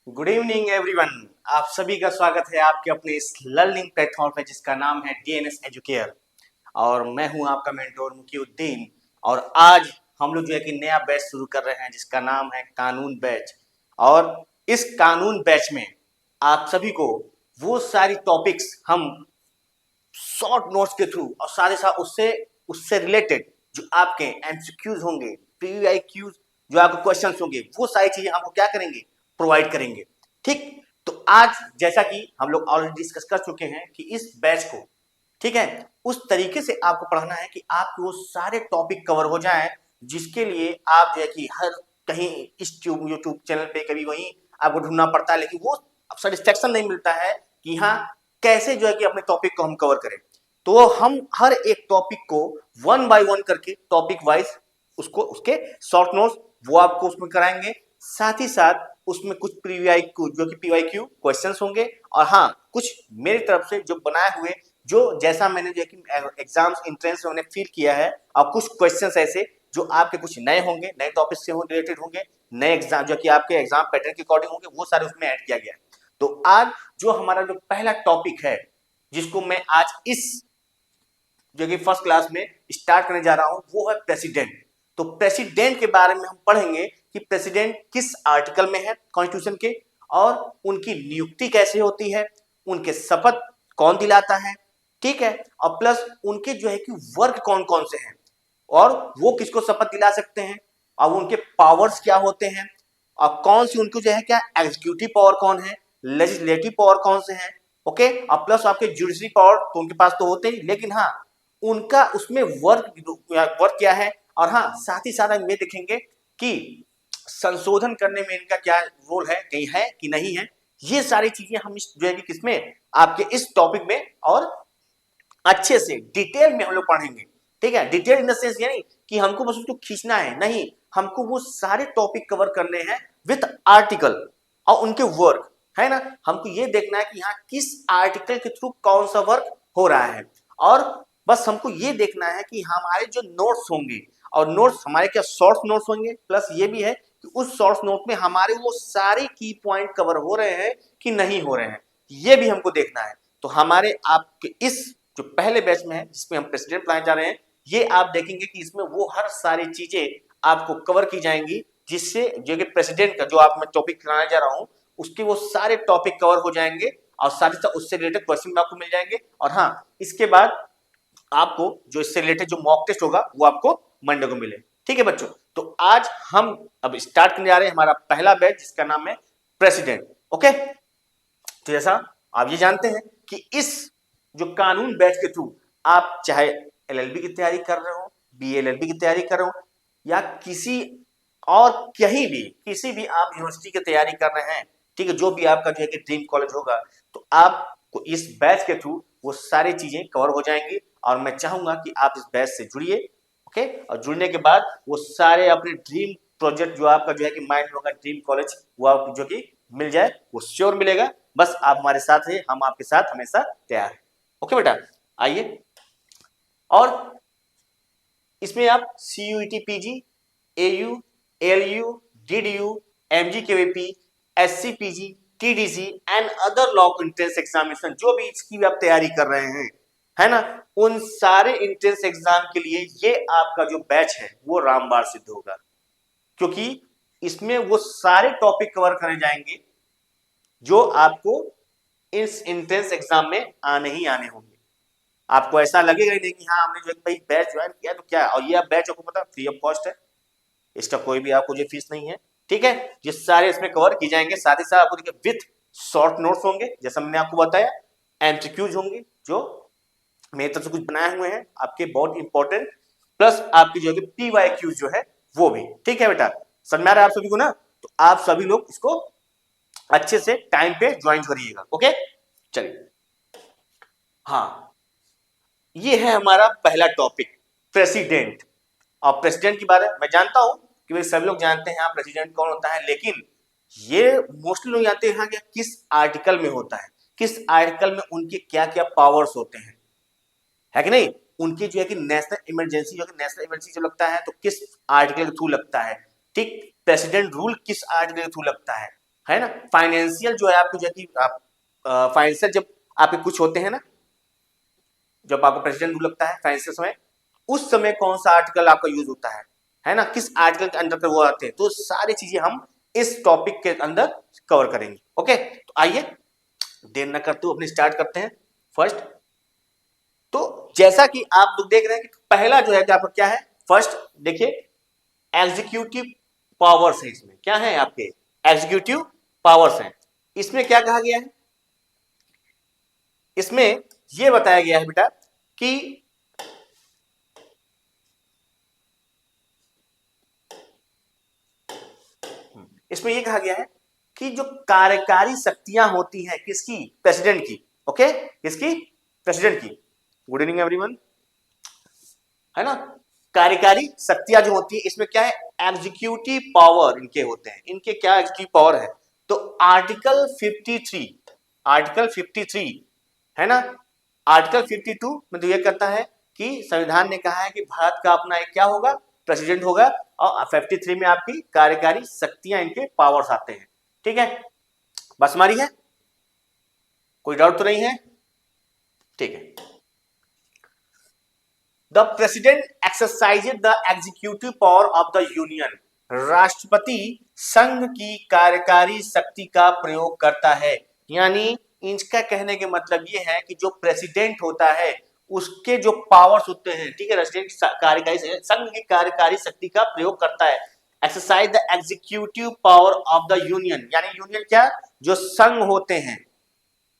Good evening everyone. आप सभी का स्वागत है आपके अपने इस लर्निंग प्लेटफॉर्म पे जिसका नाम है डीएनएस एजुकेयर। और मैं हूं आपका मेंटोर मुकीउद्दीन। और आज हम लोग जो है कि नया बैच शुरू कर रहे हैं जिसका नाम है कानून बैच। और इस कानून बैच में आप सभी को वो सारी टॉपिक्स हम शॉर्ट नोट्स के थ्रू और साथ ही साथ उससे उससे रिलेटेड जो आपके एमसीक्यूज होंगे, पीवाईक्यूज, जो आपके क्वेश्चंस होंगे, वो सारी चीजें हमको क्या करेंगे, प्रोवाइड करेंगे। ठीक, तो आज जैसा कि हम लोग ऑलरेडी डिस्कस कर चुके हैं कि इस बैच को, ठीक है, उस तरीके से आपको पढ़ना है कि आपके वो सारे टॉपिक कवर हो जाए, जिसके लिए आप जो है कि हर कहीं इस यूट्यूब चैनल पे कभी वहीं आपको ढूंढना पड़ता है, लेकिन वो सेटिस्फेक्शन नहीं मिलता है कि हाँ कैसे जो है कि अपने टॉपिक को हम कवर करें। तो हम हर एक टॉपिक को वन बाय वन करके टॉपिक वाइज उसको उसके शॉर्ट नोट्स वो आपको उसमें कराएंगे। साथ ही साथ उसमें कुछ पीवाईक्यू जो कि पीवाईक्यू क्वेश्चंस होंगे, और हाँ कुछ मेरी तरफ से जो बनाए हुए, जो जैसा मैंने जो कि एग्जाम्स इंट्रेंस में मैंने फील किया है, और कुछ क्वेश्चंस ऐसे जो आपके कुछ नए होंगे, नए टॉपिक से रिलेटेड होंगे, नए एग्जाम जो कि आपके एग्जाम पैटर्न के अकॉर्डिंग होंगे, वो सारे उसमें ऐड किया गया है। तो आज जो हमारा जो पहला टॉपिक है, जिसको मैं आज इस जो कि फर्स्ट क्लास में स्टार्ट करने जा रहा हूं, वो है प्रेसिडेंट। तो प्रेसिडेंट के बारे में हम पढ़ेंगे कि प्रेसिडेंट किस आर्टिकल में है कॉन्स्टिट्यूशन के, और उनकी नियुक्ति कैसे होती है, उनके शपथ कौन दिलाता है, ठीक है, और प्लस उनके जो है कि वर्ग कौन कौन से हैं, और वो किसको शपथ दिला सकते हैं, और उनके पावर्स क्या होते हैं, और कौन सी उनको जो है क्या एग्जीक्यूटिव पावर कौन है, लेजिस्लेटिव पावर कौन से हैं, ओके, और प्लस आपके जुडिशरी पावर तो उनके पास तो होते ही, लेकिन हाँ उनका उसमें वर्क क्या है, और हाँ साथ ही साथ हम ये देखेंगे कि संशोधन करने में इनका क्या रोल है, कहीं है कि नहीं है। ये सारी चीजें हम इस जो है कि किसमें, आपके इस टॉपिक में और अच्छे से डिटेल में हम लोग पढ़ेंगे। ठीक है, डिटेल इन द सेंस ये नहीं कि हमको बस उसको खींचना है, नहीं, हमको वो सारे टॉपिक कवर करने हैं विथ आर्टिकल और उनके वर्क, है ना। हमको ये देखना है कि यहाँ किस आर्टिकल के थ्रू कौन सा वर्क हो रहा है, और बस हमको ये देखना है कि हमारे जो नोट्स होंगे, और नोट्स हमारे क्या शॉर्ट नोट्स होंगे, प्लस ये भी है कि उस शॉर्ट नोट में हमारे वो सारे की पॉइंट कवर हो रहे हैं कि नहीं हो रहे हैं, ये भी हमको देखना है। तो हमारे आपके इस जो पहले बैच में है जिसमें हम प्रेसिडेंट बनाए जा रहे हैं, ये आप देखेंगे कि इसमें वो हर सारी चीजें आपको कवर की जाएंगी, जिससे जो कि प्रेसिडेंट का जो आप मैं टॉपिक कराने जा रहा हूं, उसके वो सारे टॉपिक कवर हो जाएंगे, और साथ ही साथ उससे रिलेटेड क्वेश्चन भी आपको मिल जाएंगे। और हाँ, इसके बाद आपको जो इससे रिलेटेड जो मॉक टेस्ट होगा वो आपको मंडे को मिले। ठीक है बच्चों, तो आज हम अब स्टार्ट करने जा रहे हैं हमारा पहला बैच जिसका नाम है प्रेसिडेंट। ओके, तो जैसा आप ये जानते हैं कि इस जो कानून बैच के थ्रू आप चाहे एलएलबी की तैयारी कर रहे हो, बीएलएलबी की तैयारी कर रहे हो, या किसी और कहीं भी किसी भी आप यूनिवर्सिटी की तैयारी कर रहे हैं, ठीक है, जो भी आपका जो है कि ड्रीम कॉलेज होगा, तो आपको इस बैच के थ्रू वो सारी चीजें कवर हो जाएंगी। और मैं चाहूंगा कि आप इस बैच से जुड़िए, ओके, और जुड़ने के बाद वो सारे अपने ड्रीम प्रोजेक्ट जो आपका जो है कि माइंड में होगा ड्रीम कॉलेज, वो आपको जो कि मिल जाए, वो श्योर मिलेगा। बस आप हमारे साथ हैं, हम आपके साथ हमेशा तैयार हैं। ओके बेटा, आइए। और इसमें आप CUET PG, AU, ALU, DDU, MGKVP, SCPG, TDC and other law entrance examination, जो भी इसकी भी आप तैयारी कर रहे हैं, है ना, उन सारे एंट्रेंस एग्जाम के लिए ये आपका जो बैच है वो रामबाण सिद्ध होगा, क्योंकि इसमें वो सारे टॉपिक कवर करे जाएंगे जो आपको इस एंट्रेंस एग्जाम में आने ही आने होंगे। आपको ऐसा लगेगा ही नहीं कि हाँ हमने जो भाई बैच ज्वाइन किया तो क्या, और ये आप बैच आपको पता फ्री ऑफ कॉस्ट है, इसका कोई भी आपको जो फीस नहीं है। ठीक है, ये सारे इसमें कवर की जाएंगे, साथ ही साथ आपको देखिए विथ शॉर्ट नोट्स होंगे, जैसा मैंने आपको बताया, एमसीक्यूज होंगे जो मेरी तरफ से कुछ बनाए हुए हैं आपके बहुत इंपॉर्टेंट, प्लस आपकी जो है PYQs जो है वो भी। ठीक है बेटा, समझ में आ रहा है आप सभी को ना। तो आप सभी लोग इसको अच्छे से टाइम पे ज्वाइन करिएगा। ओके, चलिए, हाँ, ये है हमारा पहला टॉपिक, प्रेसिडेंट। और प्रेसिडेंट के बारे में मैं जानता हूं कि वे सभी लोग जानते हैं प्रेसिडेंट कौन होता है, लेकिन ये मोस्टली लोग जानते हैं कि किस आर्टिकल में होता है, किस आर्टिकल में उनके क्या क्या पावर्स होते हैं, है कि नहीं। उनकी जो है कि नेशनल इमरजेंसी, जो कि नेशनल इमरजेंसी जो लगता है तो किस आर्टिकल के थ्रू लगता है, ठीक, प्रेसिडेंट रूल किस आर्टिकल के थ्रू लगता है, है ना। फाइनेंशियल जो है आपको जो है कि आप फाइनेंशियल जब आपके कुछ होते हैं ना, जब आपको प्रेसिडेंट रूल लगता है फाइनेंशियल समय, उस समय कौन सा आर्टिकल आपका यूज होता है ना, किस आर्टिकल के अंदर वो आते हैं, तो सारी चीजें हम इस टॉपिक के अंदर कवर करेंगे। ओके, तो आइए देर न करते हुए अपने स्टार्ट करते हैं फर्स्ट। तो जैसा कि आप लोग देख रहे हैं कि पहला जो है कि आपका क्या है, फर्स्ट देखिए एग्जीक्यूटिव पावर्स है। इसमें क्या है आपके एग्जीक्यूटिव पावर्स हैं। इसमें क्या कहा गया है, इसमें यह बताया गया है बेटा कि इसमें यह कहा गया है कि जो कार्यकारी शक्तियां होती हैं किसकी, प्रेसिडेंट की। ओके, किसकी, प्रेसिडेंट की। गुड इवनिंग एवरीवन, है ना। कार्यकारी शक्तियां जो होती है इसमें क्या है, एग्जीक्यूटिव पावर इनके होते हैं। इनके क्या एग्जीक्यूटिव पावर है, तो आर्टिकल 53, आर्टिकल 53 है ना, आर्टिकल 52 में तो यह कहता है कि संविधान ने कहा है कि भारत का अपना एक क्या होगा, प्रेसिडेंट होगा, और 53 में आपकी कार्यकारी शक्तियां इनके पावर्स आते हैं। ठीक है, बस हमारी है, कोई डाउट तो नहीं है, ठीक है। The president exercises the executive power of the union, राष्ट्रपति संघ की कार्यकारी शक्ति का प्रयोग करता है। यानी इनका कहने के मतलब ये है कि जो प्रेसिडेंट होता है उसके जो पावर्स होते हैं, ठीक है, प्रेसिडेंट कार्यकारी संघ की कार्यकारी शक्ति का प्रयोग करता है। Exercise the executive power of the union, यानी यूनियन क्या, जो संघ होते हैं,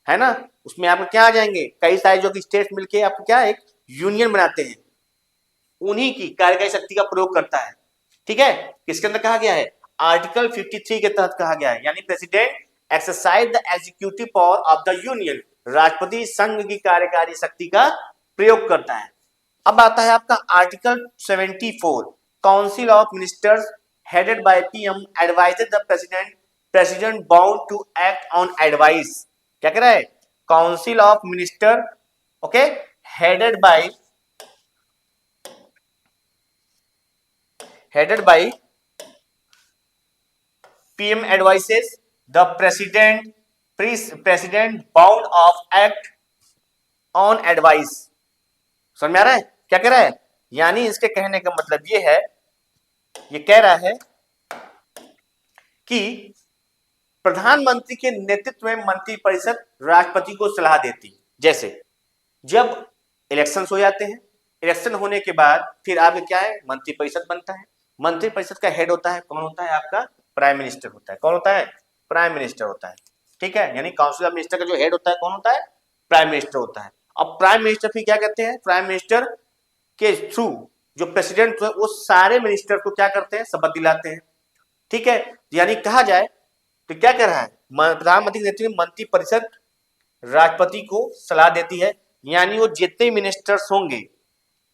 है ना, उसमें आपको क्या आ जाएंगे, कई सारे जो कि स्टेट मिलके आपको क्या एक यूनियन बनाते हैं, उन्हीं की कार्यकारी शक्ति का प्रयोग करता है। ठीक है, किसके अंदर कहा गया है, आर्टिकल 53 के तहत कहा गया है। यानी president exercise the executive power of the union, राष्ट्रपति संघ की कार्यकारी शक्ति का प्रयोग करता है। अब आता है आपका article 74, council of ministers headed by PM advises the president, president bound to act on advice. क्या कह रहा है, council of minister, okay, headed by PM advises the president bound of act on advice। समझ में आ रहा है क्या कह रहा है, यानी इसके कहने का मतलब ये है, ये कह रहा है कि प्रधानमंत्री के नेतृत्व में मंत्रिपरिषद राष्ट्रपति को सलाह देती। जैसे जब इलेक्शन हो जाते हैं, इलेक्शन होने के बाद फिर आपके क्या है, मंत्रिपरिषद बनता है। मंत्रिपरिषद का हेड होता है, कौन होता है आपका, प्राइम मिनिस्टर होता है। कौन होता है, प्राइम मिनिस्टर होता है। ठीक है, यानी काउंसिल ऑफ मिनिस्टर का जो हेड होता है कौन होता है, प्राइम मिनिस्टर होता है। अब प्राइम मिनिस्टर फिर क्या कहते हैं, प्राइम मिनिस्टर के थ्रू जो प्रेसिडेंट है वो सारे मिनिस्टर को क्या करते हैं, शपथ दिलाते हैं। ठीक है, यानी कहा जाए तो क्या कर रहा है, प्रधानमंत्री के नेतृत्व में मंत्रिपरिषद राष्ट्रपति को सलाह देती है। यानी वो जितने मिनिस्टर्स होंगे,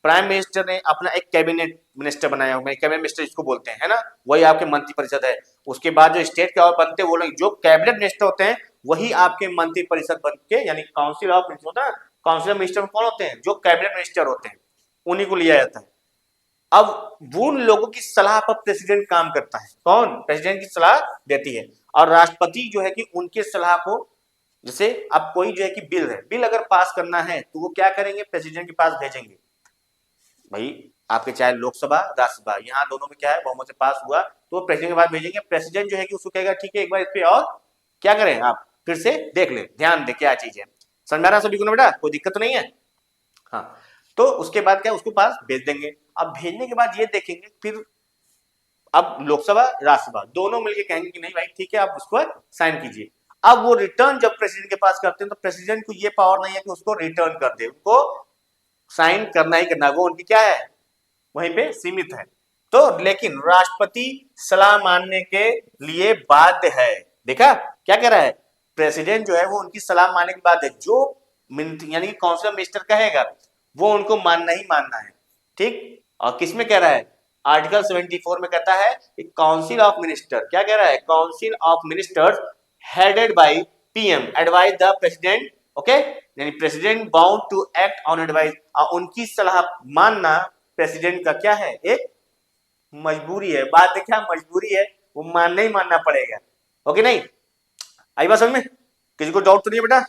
प्राइम मिनिस्टर ने अपना एक कैबिनेट मिनिस्टर बनाया होगा, कैबिनेट मिनिस्टर इसको बोलते हैं, है ना, वही आपके मंत्रिपरिषद है। उसके बाद जो स्टेट के और बनते हैं वो लोग जो कैबिनेट मिनिस्टर होते हैं वही आपके मंत्रिपरिषद बन के, यानी काउंसिल ऑफ मिनिस्टर होता है। काउंसिल ऑफ मिनिस्टर कौन होते हैं, जो कैबिनेट मिनिस्टर होते हैं, उन्हीं को लिया जाता है। अब उन लोगों की सलाह पर प्रेसिडेंट काम करता है। कौन, प्रेसिडेंट की सलाह देती है, और राष्ट्रपति जो है कि उनके सलाह को, जैसे अब कोई जो है कि बिल है, बिल अगर पास करना है तो वो क्या करेंगे, प्रेसिडेंट के पास भेजेंगे। भाई आपके चाहे लोकसभा राज्यसभा, यहाँ दोनों में क्या है, बहुमत से पास हुआ तो प्रेसिडेंट के पास भेजेंगे। प्रेसिडेंट जो है कि उसको कहेगा ठीक है एक बार इस पे और क्या करें, आप फिर से देख ले, ध्यान दे क्या चीज है। समझ में आ रहा सभी को ना बेटा, कोई दिक्कत तो नहीं है। हाँ, तो उसके बाद क्या, उसको पास भेज देंगे। अब भेजने के बाद ये देखेंगे फिर, अब लोकसभा राज्यसभा दोनों मिलकर कहेंगे कि नहीं भाई ठीक है आप उसको साइन कीजिए। अब वो रिटर्न जब प्रेसिडेंट के पास करते हैं तो प्रेसिडेंट को ये पावर नहीं है कि उसको रिटर्न कर दे, उनको साइन करना ही करना, वो उनकी क्या है, वहीं पे सीमित है। तो लेकिन राष्ट्रपति सलाह मानने के लिए बाध्य है। देखा क्या कह रहा है, प्रेसिडेंट जो है वो उनकी सलाह मानने के बाद है, जो यानी कि काउंसिल ऑफ मिनिस्टर कहेगा वो उनको मानना ही मानना है। ठीक, और किसमें कह रहा है, आर्टिकल 74 में कहता है कि काउंसिल ऑफ मिनिस्टर, क्या कह रहा है, council of ministers headed by PM advise the president, okay, यानी president bound to act on advice, और उनकी सलाह मानना प्रेसिडेंट का क्या है, एक मजबूरी है। बात देखा, मजबूरी है, वो मानना ही मानना पड़ेगा। ओके नहीं, आई बात समझ में? किसी को डाउट तो नहीं है बेटा?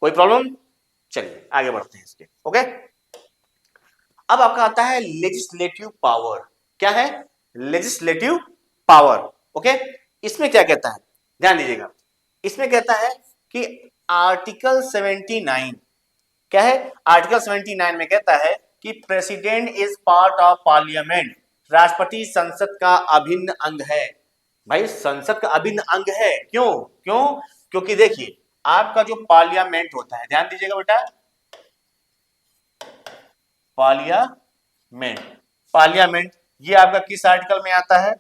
कोई प्रॉब्लम? चलिए आगे बढ़ते हैं इसके। ओके, अब आपका आता है लेजिस्लेटिव पावर। क्या है? Legislative power. ओके, इसमें क्या कहता है, ध्यान दीजिएगा। इसमें कहता है कि आर्टिकल 79, क्या है? आर्टिकल 79 में कहता है कि president is part of parliament, राष्ट्रपति संसद का अभिन्न अंग है। भाई संसद का अभिन्न अंग है, क्यों? क्यों? क्योंकि देखिए आपका जो पार्लियामेंट होता है, ध्यान दीजिएगा बेटा, पार्लियामेंट, पार्लियामेंट ये आपका किस आर्टिकल में आता है?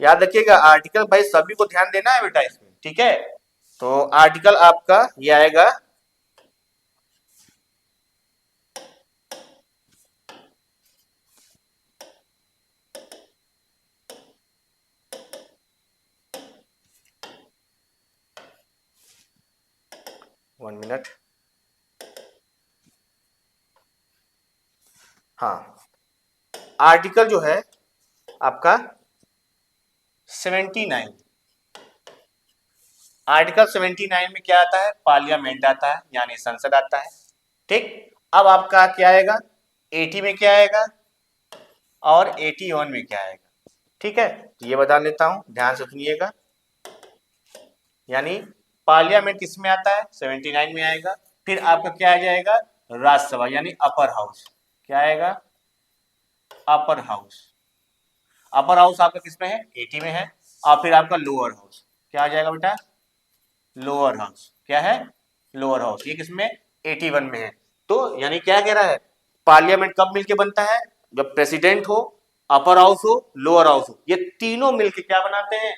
याद रखिएगा आर्टिकल, भाई सभी को ध्यान देना है बेटा इसमें, ठीक है? तो आर्टिकल आपका ये आएगा 1 मिनट, हाँ, आर्टिकल जो है आपका 79, आर्टिकल 79 में क्या आता है? पार्लियामेंट आता है, यानी संसद आता है। ठीक, अब आपका क्या आएगा? 80 में क्या आएगा और 81 में क्या आएगा? ठीक है, तो ये बता देता हूं, ध्यान से सुनिएगा। यानी पार्लियामेंट किस में आता है? 79 में आएगा। फिर आपका क्या आ जाएगा? राज्यसभा, यानी अपर हाउस। क्या आएगा? Upper house. अपर हाउस आपका किस में है? 80 में है। और फिर आपका लोअर हाउस क्या आ जाएगा बेटा? Lower house. क्या है? Lower house. ये किसमें? 81 में है। तो यानी क्या कह रहा है? पार्लियामेंट कब मिलके बनता है? जब प्रेसिडेंट हो, अपर हाउस हो, लोअर हाउस हो, ये तीनों मिलके क्या बनाते हैं?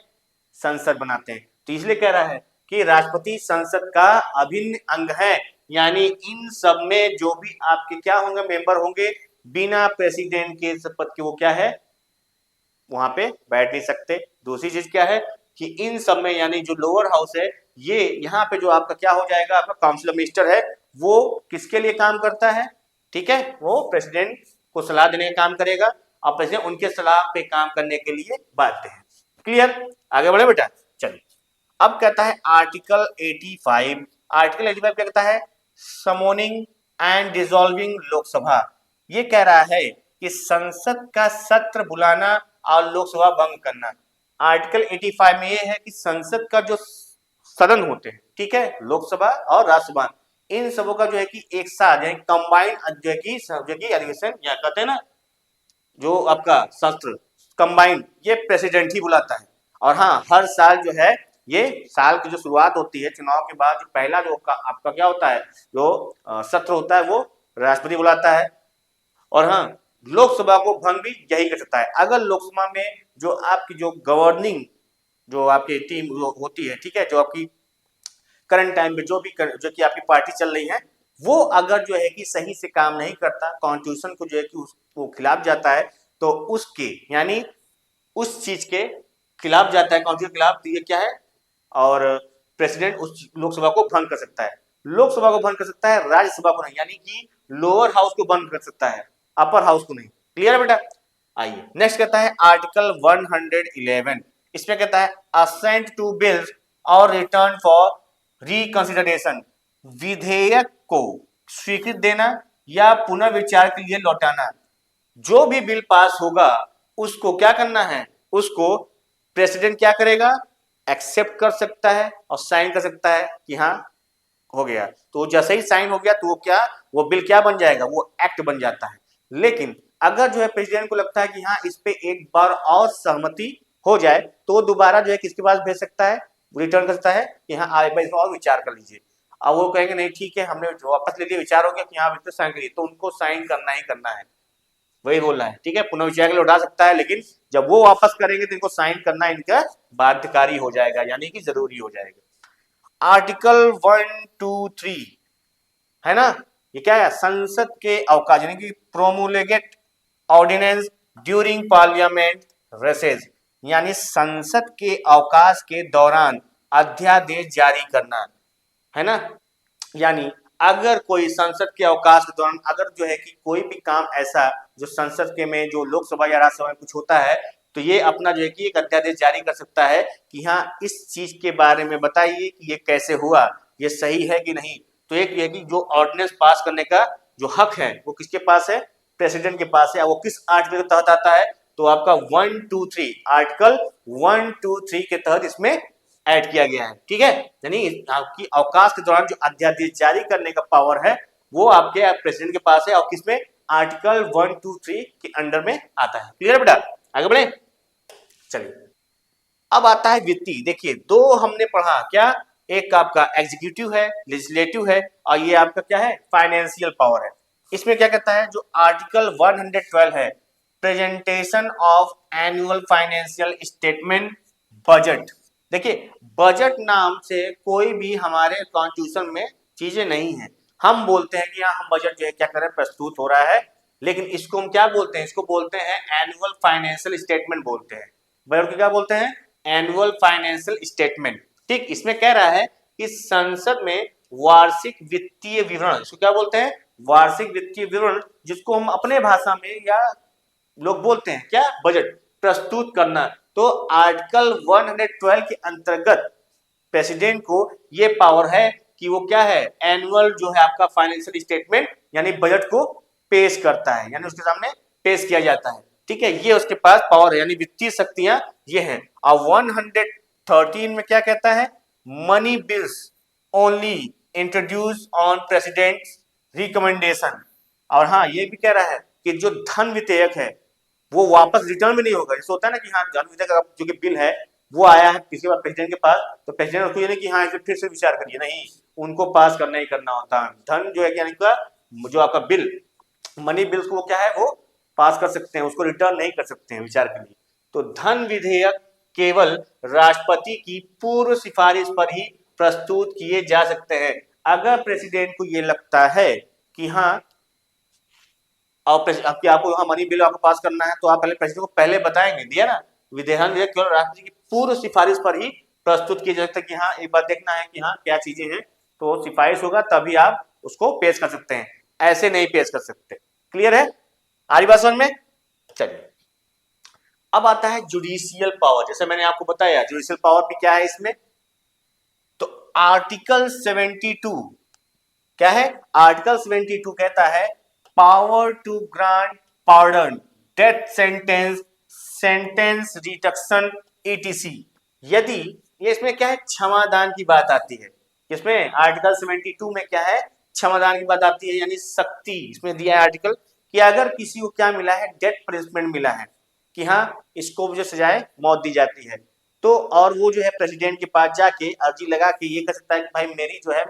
संसद बनाते हैं। तो इसलिए कह रहा है कि राष्ट्रपति संसद का अभिन्न अंग है, यानी इन सब में जो भी आपके क्या होंगे, मेंबर होंगे, बिना प्रेसिडेंट के शपथ के वो क्या है? वहां पे बैठ नहीं सकते। दूसरी चीज क्या है कि इन सब में यानी जो लोअर हाउस है, ये यहाँ पे जो आपका क्या हो जाएगा, आपका काउंसिल ऑफ मिनिस्टर है, वो किसके लिए काम करता है? ठीक है, वो प्रेसिडेंट को सलाह देने का काम करेगा और प्रेसिडेंट उनके सलाह पे काम करने के लिए बाध्य है। क्लियर? आगे बढ़े बेटा, चलिए। अब कहता है आर्टिकल 85, आर्टिकल 85 क्या कहता है? समोनिंग एंड डिसॉल्विंग लोकसभा। ये कह रहा है कि संसद का सत्र बुलाना और लोकसभा भंग करना। आर्टिकल 85 में ये है कि संसद का जो सदन होते हैं, ठीक है, लोकसभा और राज्यसभा, इन सबों का जो है कि एक साथ यानी कंबाइंड जो है कि अधिवेशन या कहते हैं ना, जो आपका सत्र कंबाइंड, ये प्रेसिडेंट ही बुलाता है। और हाँ, हर साल जो है, ये साल की जो शुरुआत होती है चुनाव के बाद, जो पहला जो आपका क्या होता है, जो सत्र होता है, वो राष्ट्रपति बुलाता है। और हाँ, लोकसभा को भंग भी यही कर सकता है। अगर लोकसभा में जो आपकी जो गवर्निंग जो आपकी टीम होती है, ठीक है, जो आपकी करंट टाइम पे जो कि आपकी पार्टी चल रही है, वो अगर जो है कि सही से काम नहीं करता, कॉन्स्टिट्यूशन को जो है कि उसको खिलाफ जाता है, तो उसके यानी उस चीज के खिलाफ जाता है, कॉन्स्टिट्यूशन के खिलाफ, तो ये क्या है? और प्रेसिडेंट उस लोकसभा को भंग कर सकता है। लोकसभा को भंग कर सकता है, राज्यसभा को नहीं, यानी कि लोअर हाउस को भंग कर सकता है, अपर हाउस को नहीं। क्लियर है बेटा? आइए नेक्स्ट कहता है आर्टिकल 111। इसमें कहता है असेंट टू बिल्स और रिटर्न फॉर रिकंसिडरेशन, विधेयक को स्वीकृति देना या पुनर्विचार के लिए लौटाना। जो भी बिल पास होगा उसको क्या करना है? उसको प्रेसिडेंट क्या करेगा? एक्सेप्ट कर सकता है और साइन कर सकता है कि हाँ हो गया। तो जैसे ही साइन हो गया तो वो बिल क्या बन जाएगा? वो एक्ट बन जाता है। लेकिन अगर जो है प्रेसिडेंट को लगता है कि हाँ इस पे एक बार और सहमति हो जाए, तो वो दोबारा जो है किसके पास भेज सकता है? रिटर्न कर सकता है कि हाँ आप इस और विचार कर लीजिए। अब वो कहेंगे नहीं ठीक है, हमने वापस ले लिया, विचार हो गया कि हाँ बिल्कुल साइन करिए, तो उनको साइन करना ही करना है। वही बोल रहा है, ठीक है, पुनर्विचार के लिए उठा सकता है, लेकिन जब वो वापस करेंगे तो इनको साइन करना इनका बाध्यकारी हो जाएगा, यानी कि जरूरी हो जाएगा। आर्टिकल 123 है ना, ये क्या है? संसद के अवकाश, यानी कि प्रोमुलेगेट ऑर्डिनेंस ड्यूरिंग पार्लियामेंट रेसेस, यानी संसद के अवकाश के दौरान अध्यादेश जारी करना, है ना। यानी अगर कोई संसद के अवकाश के दौरान अगर जो है कि कोई भी काम ऐसा जो संसद के में जो लोकसभा या राज्यसभा में कुछ होता है, तो ये अपना जो है कि एक अध्यादेश जारी कर सकता है कि हाँ इस चीज के बारे में बताइए कि ये कैसे हुआ, ये सही है कि नहीं। तो एक ये कि जो ऑर्डिनेंस पास करने का जो हक है वो किसके पास है, प्रेसिडेंट के पास है। वो किस आर्टिकल के तहत आता है, तो आपका 123 आर्टिकल 123 के तहत इसमें ऐड किया गया है। ठीक है, यानी आपकी अवकाश के दौरान जो अध्यादेश जारी करने का पावर है वो आपके प्रेसिडेंट के पास है, और किसमें, आर्टिकल 123 के अंडर में आता है। क्लियर बेटा, आगे बढ़े। चलिए अब आता है वित्तीय। देखिए दो हमने पढ़ा क्या, एक आपका एग्जीक्यूटिव है, लेजिस्लेटिव है, और ये आपका क्या है, फाइनेंशियल पावर है। इसमें क्या कहता है, जो आर्टिकल 112 है, presentation of annual financial statement, budget. देखिए बजट नाम से कोई भी हमारे कॉन्स्टिट्यूशन में चीजें नहीं है। हम बोलते हैं कि हाँ हम बजट जो है क्या कर रहे हैं, प्रस्तुत हो रहा है, लेकिन इसको हम क्या बोलते हैं, इसको बोलते हैं एनुअल फाइनेंशियल स्टेटमेंट बोलते हैं। बजट को क्या बोलते हैं, एनुअल फाइनेंशियल स्टेटमेंट। ठीक, इसमें कह रहा है कि संसद में वार्षिक वित्तीय विवरण, इसको क्या बोलते हैं, वार्षिक वित्तीय विवरण, जिसको हम अपने भाषा में या लोग बोलते हैं क्या, बजट, प्रस्तुत करना। तो आर्टिकल 112 के अंतर्गत प्रेसिडेंट को ये पावर है कि वो क्या है, एनुअल जो है आपका फाइनेंशियल स्टेटमेंट यानी बजट को पेश करता है, यानी उसके सामने पेश किया जाता है। ठीक है, ये उसके पास पावर है, यानी वित्तीय शक्तियां ये हैं। और 113 में क्या कहता है, money bills only introduce on president recommendation. और हाँ ये भी कह रहा है कि जो धन विधेयक है वो वापस रिटर्न में नहीं होगा। जैसे होता है ना कि हाँ धन विधेयक जो कि बिल है वो आया है किसी बार प्रेसिडेंट के पास, तो प्रेसिडेंट उसको ये नहीं कि हाँ इसे फिर से विचार करिए, नहीं, उनको पास करना ही करना होता है। धन जो है यानी का जो आपका बिल, मनी बिल्स को क्या है वो पास कर सकते हैं, उसको रिटर्न नहीं कर सकते हैं विचार के लिए। तो धन विधेयक केवल राष्ट्रपति की पूर्व सिफारिश पर ही प्रस्तुत किए जा सकते हैं। अगर प्रेसिडेंट को ये लगता है कि हाँ आपको यहाँ मनी बिल आपको पास करना है, तो आप पहले प्रेसिडेंट को पहले बताएंगे, दिया ना, विधान विधेयक केवल राष्ट्रपति की पूर्व सिफारिश पर ही प्रस्तुत किया जा सकता है कि हाँ एक बार देखना है कि हाँ क्या चीजें हैं, तो सिफारिश होगा तभी आप उसको पेश कर सकते हैं, ऐसे नहीं पेश कर सकते। क्लियर है, आ रही बात समझ में। चलिए अब आता है जुडिशियल पावर। जैसे मैंने आपको बताया जुडिशियल पावर भी क्या है इसमें, तो आर्टिकल 72 क्या है, आर्टिकल 72 कहता है power to grant pardon, death sentence, sentence reduction, ETC. यदि ये इसमें क्या है, क्षमादान की बात आती है, इसमें आर्टिकल 72 में क्या है, क्षमादान की बात आती है, यानी शक्ति इसमें दिया है आर्टिकल कि अगर किसी को क्या मिला है, डेथ पनिशमेंट मिला है कि हाँ इसको जो सजाए मौत दी जाती है, तो और वो जो है प्रेसिडेंट के पास जाके अर्जी लगा के ये कह सकता है कि भाई मेरी जो है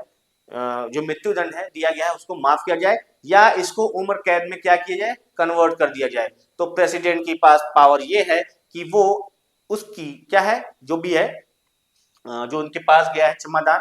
जो मृत्युदंड है दिया गया है उसको माफ किया जाए, या इसको उम्र कैद में क्या किया जाए, कन्वर्ट कर दिया जाए। तो प्रेसिडेंट के पास पावर ये है कि वो उसकी क्या है, जो भी है जो उनके पास गया है क्षमादान,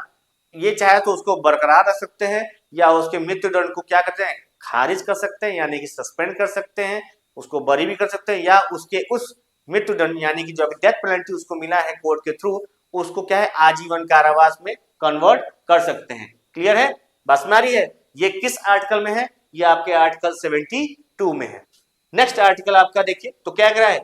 ये चाहे तो उसको बरकरार रख सकते हैं, या उसके मृत्युदंड को क्या करते हैं, खारिज कर सकते हैं, यानी कि सस्पेंड कर सकते हैं, उसको बरी भी कर सकते हैं, या उसके उस मृत्युदंड यानी कि जो डेथ पेनल्टी उसको मिला है कोर्ट के थ्रू, उसको क्या है आजीवन कारावास में कन्वर्ट कर सकते हैं। क्लियर है, बस में आ रही है। ये किस आर्टिकल में है, ये आपके आर्टिकल 72 में है। नेक्स्ट आर्टिकल आपका देखिए तो क्या कह रहा है,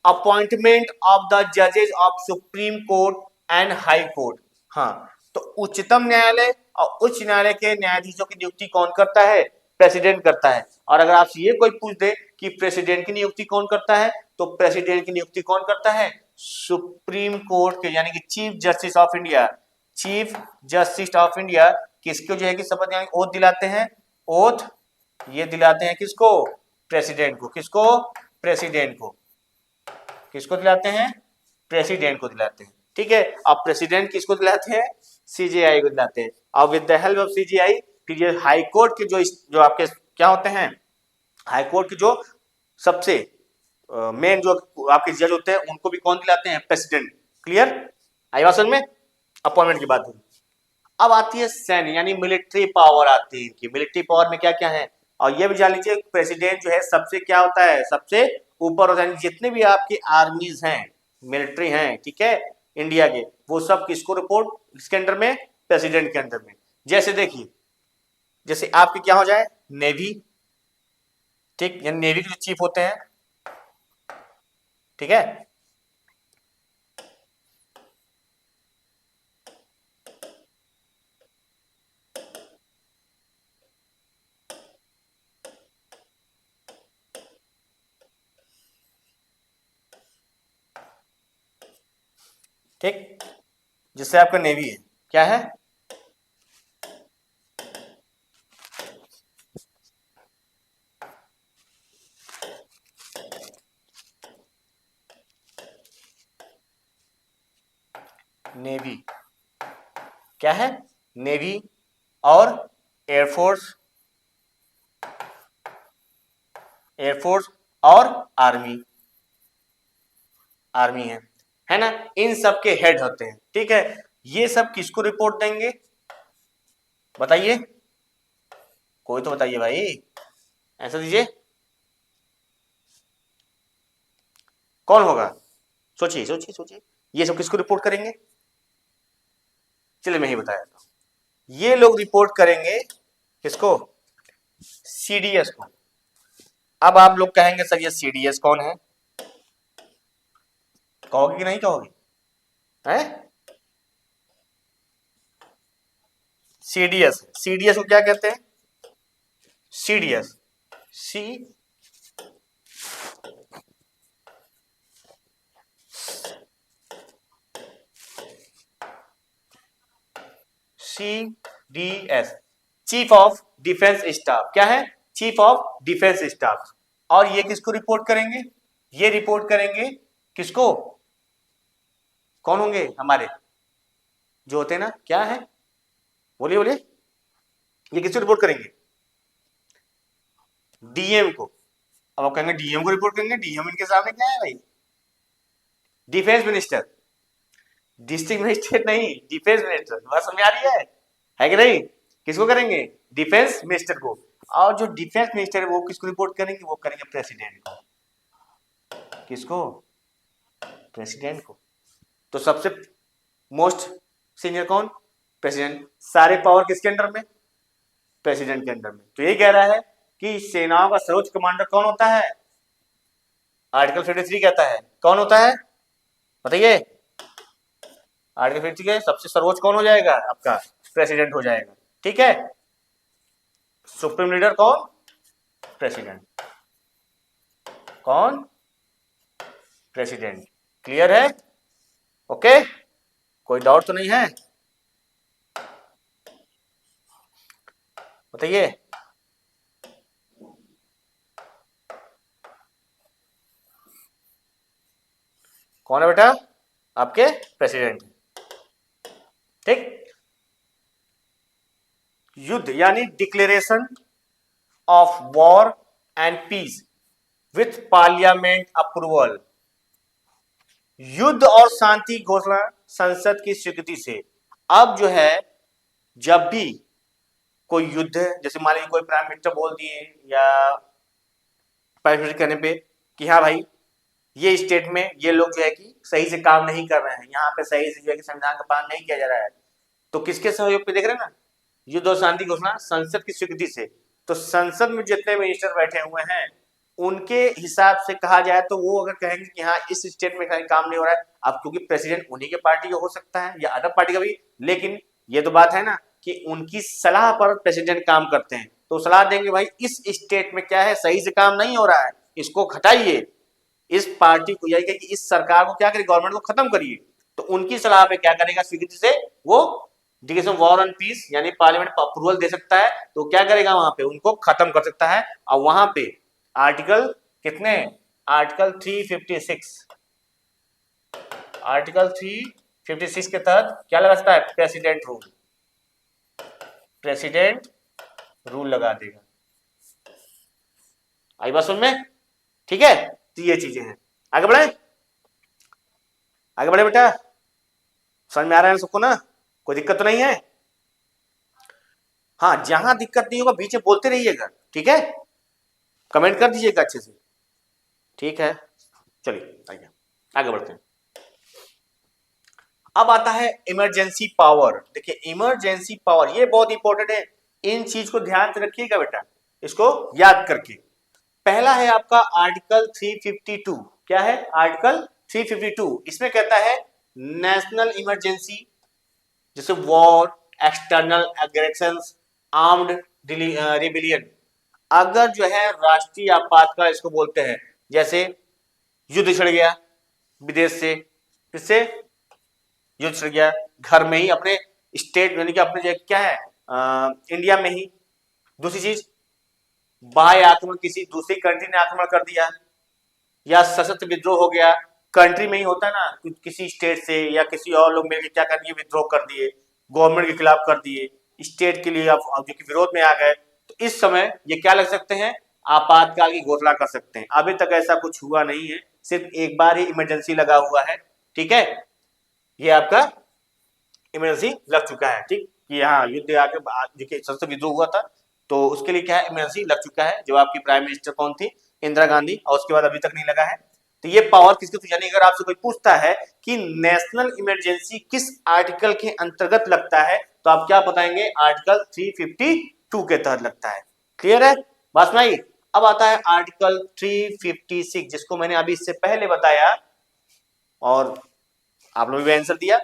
अपॉइंटमेंट ऑफ द जजेस of supreme court and high court. हाँ तो उच्चतम न्यायालय और उच्च न्यायालय के न्यायाधीशों की नियुक्ति कौन करता है, प्रेसिडेंट करता है। और अगर आपसे ये कोई पूछ दे कि प्रेसिडेंट की नियुक्ति कौन करता है, तो प्रेसिडेंट की नियुक्ति कौन करता है, सुप्रीम कोर्ट के यानी कि chief justice of India, chief justice of India किसको जो है कि शपथ यानी ओथ दिलाते हैं, ओथ ये दिलाते हैं किसको, प्रेसिडेंट को, किसको, प्रेसिडेंट को, किसको दिलाते हैं, प्रेसिडेंट को दिलाते हैं। ठीक है, अब प्रेसिडेंट किसको दिलाते हैं, सीजेआई को दिलाते हैं। अब with the help of CJI फिर ये हाई कोर्ट के जो आपके क्या होते हैं, हाई कोर्ट के जो सबसे मेन जो आपके जज होते हैं उनको भी कौन दिलाते हैं, प्रेसिडेंट। क्लियर, आई बात समझ में, अपॉइंटमेंट की बात हुई। अब आती है सैन्य यानी मिलिट्री पावर आती है इनकी। मिलिट्री पावर में क्या क्या है, और ये भी जान लीजिए प्रेसिडेंट जो है सबसे क्या होता है, सबसे ऊपर होता है। जितने भी आपकी आर्मीज हैं, मिलिट्री हैं, ठीक है, इंडिया के, वो सब किसको रिपोर्ट, किसके अंडर में, प्रेसिडेंट के अंडर में। जैसे देखिए, जैसे आपके क्या हो जाए, नेवी, ठीक, यानी नेवी के जो चीफ होते हैं, ठीक है। ठीक, जिससे आपका नेवी है, क्या है? नेवी, क्या है? नेवी और एयरफोर्स, एयरफोर्स और आर्मी, आर्मी है ना, इन सब के हेड होते हैं। ठीक है, ये सब किसको रिपोर्ट देंगे बताइए, कोई तो बताइए भाई, ऐसा दीजिए, कौन होगा? सोचिए सोचिए सोचिए, ये सब किसको रिपोर्ट करेंगे? चलिए मैं ही बताया था, ये लोग रिपोर्ट करेंगे किसको? सीडीएस को। अब आप लोग कहेंगे सर ये सीडीएस कौन है, कहोगे कि नहीं कहोगे? हैं? सीडीएस, सीडीएस को क्या कहते हैं? CDS, C CDS, chief of defence staff, क्या है? Chief of defence staff. और ये किसको रिपोर्ट करेंगे? ये रिपोर्ट करेंगे किसको? कौन होंगे हमारे जो होते हैं ना, क्या है, बोलिए बोलिए, ये किसको रिपोर्ट करेंगे? डीएम को। अब आप कहेंगे डीएम को रिपोर्ट करेंगे, डीएम इनके सामने क्या है भाई? डिफेंस मिनिस्टर, डिस्ट्रिक्ट मजिस्ट्रेट नहीं, डिफेंस मिनिस्टर। बात समझ आ रही है कि नहीं? किसको करेंगे? डिफेंस मिनिस्टर को। और जो डिफेंस मिनिस्टर है वो किसको रिपोर्ट करेंगे? वो करेंगे प्रेसिडेंट को। किसको? प्रेसिडेंट को। तो सबसे मोस्ट सीनियर कौन? प्रेसिडेंट। सारे पावर किसके अंडर में? प्रेसिडेंट के अंडर में। तो ये कह रहा है कि सेनाओं का सर्वोच्च कमांडर कौन होता है? आर्टिकल 53 कहता है कौन होता है, बताइए? आर्टिकल 53 के सबसे सर्वोच्च कौन हो जाएगा आपका? प्रेसिडेंट हो जाएगा। ठीक है, सुप्रीम लीडर कौन? प्रेसिडेंट। कौन? प्रेसिडेंट। क्लियर है? ओके, कोई डाउट तो नहीं है? बताइए। कौन है बेटा? आपके प्रेसिडेंट। ठीक, युद्ध यानी declaration of war and peace with parliament approval, युद्ध और शांति घोषणा संसद की स्वीकृति से। अब जो है, जब भी कोई युद्ध है, जैसे मान लीजिए कोई प्राइम मिनिस्टर बोल दिए या प्राइम मिनिस्टर कहने पे कि हाँ भाई ये स्टेट में ये लोग जो है कि सही से काम नहीं कर रहे हैं, यहाँ पे सही से जो है कि संविधान का पालन नहीं किया जा रहा है, तो किसके सहयोग पे देख रहे हैं ना, युद्ध और शांति घोषणा संसद की स्वीकृति से। तो संसद में जितने मिनिस्टर बैठे हुए हैं उनके हिसाब से कहा जाए तो वो अगर कहेंगे कि हाँ इस स्टेट में काम नहीं हो रहा है, अब क्योंकि प्रेसिडेंट उन्हीं के पार्टी का हो सकता है या अदर पार्टी का भी, लेकिन ये तो बात है ना कि उनकी सलाह पर प्रेसिडेंट काम करते हैं, तो सलाह देंगे भाई इस स्टेट में क्या है, सही से काम नहीं हो रहा है, इसको हटाइए, इस पार्टी को यही कि इस सरकार को क्या करिए, गवर्नमेंट को खत्म करिए। तो उनकी सलाह पे क्या करेगा, स्वीकृति से वो डिक्लेरेशन वॉर एंड पीस यानी पार्लियामेंट अप्रूवल दे सकता है, तो क्या करेगा वहां पे, उनको खत्म कर सकता है। और वहां पे आर्टिकल कितने, आर्टिकल 356, आर्टिकल 356 के तहत क्या लगा सकता है, प्रेसिडेंट रूल, प्रेसिडेंट रूल लगा देगा। आई बात समझ में? ठीक है, तो ये चीजें हैं। आगे बढ़े, आगे बढ़े बेटा, समझ में आ रहा है सबको ना, कोई दिक्कत तो नहीं है? हाँ, जहां दिक्कत नहीं होगा बीच में बोलते रहिएगा, ठीक है, कमेंट कर दीजिएगा अच्छे से, ठीक है। चलिए आइए आगे बढ़ते हैं। अब आता है इमरजेंसी पावर। देखिए इमरजेंसी पावर ये बहुत इंपॉर्टेंट है, इन चीज को ध्यान से रखिएगा बेटा, इसको याद करके। पहला है आपका आर्टिकल 352। क्या है आर्टिकल 352? इसमें कहता है नेशनल इमरजेंसी, जैसे war, external aggression, armed rebellion, अगर जो है राष्ट्रीय आपातकाल इसको बोलते हैं, जैसे युद्ध छिड़ गया विदेश से, किससे? युद्ध छिड़ गया घर में ही, अपने स्टेट यानी कि अपने जो क्या है इंडिया में ही। दूसरी चीज, बाह्य आक्रमण, किसी दूसरी कंट्री ने आक्रमण कर दिया, या सशस्त्र विद्रोह हो गया, कंट्री में ही होता है ना, किसी स्टेट से या किसी और लोग मिलकर क्या कर दिए, विद्रोह कर दिए, गवर्नमेंट के खिलाफ कर दिए, स्टेट के लिए अब जो कि विरोध में आ गए, तो इस समय ये क्या लग सकते हैं, आपातकाल की घोषणा कर सकते हैं। अभी तक ऐसा कुछ हुआ नहीं है, सिर्फ एक बार ही इमरजेंसी लगा हुआ है। ठीक है, ये आपका इमरजेंसी लग चुका है। ठीक, कि हाँ युद्ध आके देखिए सशस्त्र विद्रोह हुआ था, तो उसके लिए क्या है, इमरजेंसी लग चुका है। जो आपकी प्राइम मिनिस्टर कौन थी, इंदिरा गांधी, और उसके बाद अभी तक नहीं लगा है। तो ये पावर किसके थी, यानी अगर आपसे कोई पूछता है कि नेशनल इमरजेंसी किस आर्टिकल के अंतर्गत लगता है, तो आप क्या बताएंगे, आर्टिकल 352 के तहत लगता है। क्लियर है बात सुनाई। अब आता है आर्टिकल 356, जिसको मैंने अभी इससे पहले बताया और आप लोगों ने भी आंसर दिया।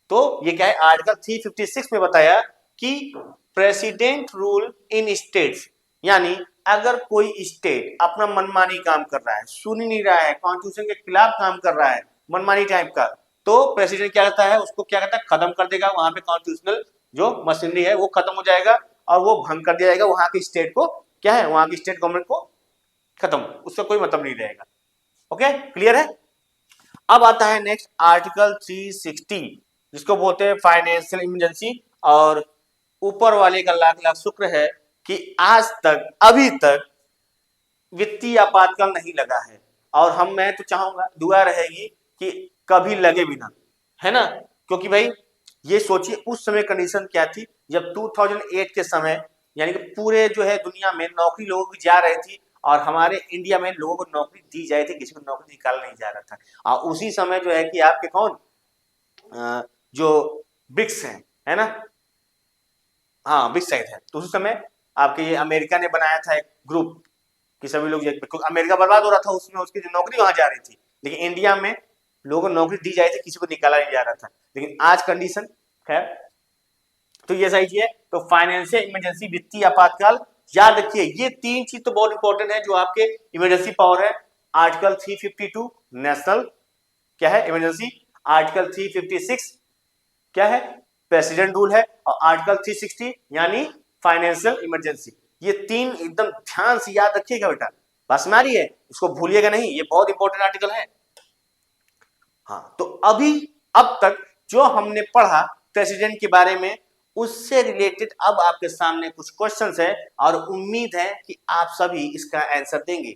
तो ये क्या है, आर्टिकल 356 में बताया कि प्रेसिडेंट रूल इन स्टेट्स, यानी अगर कोई स्टेट अपना मनमानी काम कर रहा है, सुन ही नहीं रहा है, कॉन्स्टिट्यूशन के खिलाफ काम कर रहा है, मनमानी टाइप का, तो प्रेसिडेंट क्या करता है, उसको क्या करता है, खत्म कर देगा। वहां पे कॉन्स्टिट्यूशनल जो मशीनरी है वो खत्म हो जाएगा और वो भंग कर दिया जाएगा। वहां की स्टेट को क्या है, वहां की स्टेट गवर्नमेंट को खत्म, उसका कोई मतलब नहीं रहेगा। ओके, क्लियर है। अब आता है नेक्स्ट आर्टिकल 360, जिसको बोलते हैं फाइनेंशियल इमरजेंसी। और ऊपर वाले का लाख लाख शुक्र है कि आज तक अभी तक वित्तीय आपातकाल नहीं लगा है, और मैं तो चाहूंगा, दुआ रहेगी कि कभी लगे भी ना, है ना। क्योंकि भाई ये सोचिए उस समय कंडीशन क्या थी, जब 2008 के समय, यानी कि पूरे जो है दुनिया में नौकरी लोगों की जा रही थी, और हमारे इंडिया में लोगों को नौकरी दी जाए थी, किसी को नौकरी निकाला नहीं जा रहा था। और उसी समय जो है कि आपके कौन जो ब्रिक्स है ना, हाँ ब्रिक्स साइड है, तो उस समय आपके ये अमेरिका ने बनाया था एक ग्रुप कि सभी लोग, अमेरिका बर्बाद हो रहा था उसमें, उसकी जो नौकरी वहां जा रही थी, लेकिन इंडिया में लोगों को नौकरी दी जाए थी, किसी को निकाला नहीं जा रहा था। लेकिन आज कंडीशन खैर, तो ये सही है। तो फाइनेंशियल इमरजेंसी, वित्तीय आपातकाल, याद रखिए ये तीन चीज तो बहुत इंपॉर्टेंट है जो आपके इमरजेंसी पावर है। आर्टिकल 352 नेशनल क्या है, इमरजेंसी। आर्टिकल 356 क्या है, प्रेसिडेंट रूल है। और आर्टिकल 360 यानी फाइनेंशियल इमरजेंसी। ये तीन एकदम ध्यान से याद रखिएगा बेटा, बस में आ रही है, इसको भूलिएगा नहीं, ये बहुत इंपॉर्टेंट आर्टिकल है। हाँ, तो अभी अब तक जो हमने पढ़ा प्रेसिडेंट के बारे में, उससे रिलेटेड अब आपके सामने कुछ क्वेश्चंस है, और उम्मीद है कि आप सभी इसका आंसर देंगे।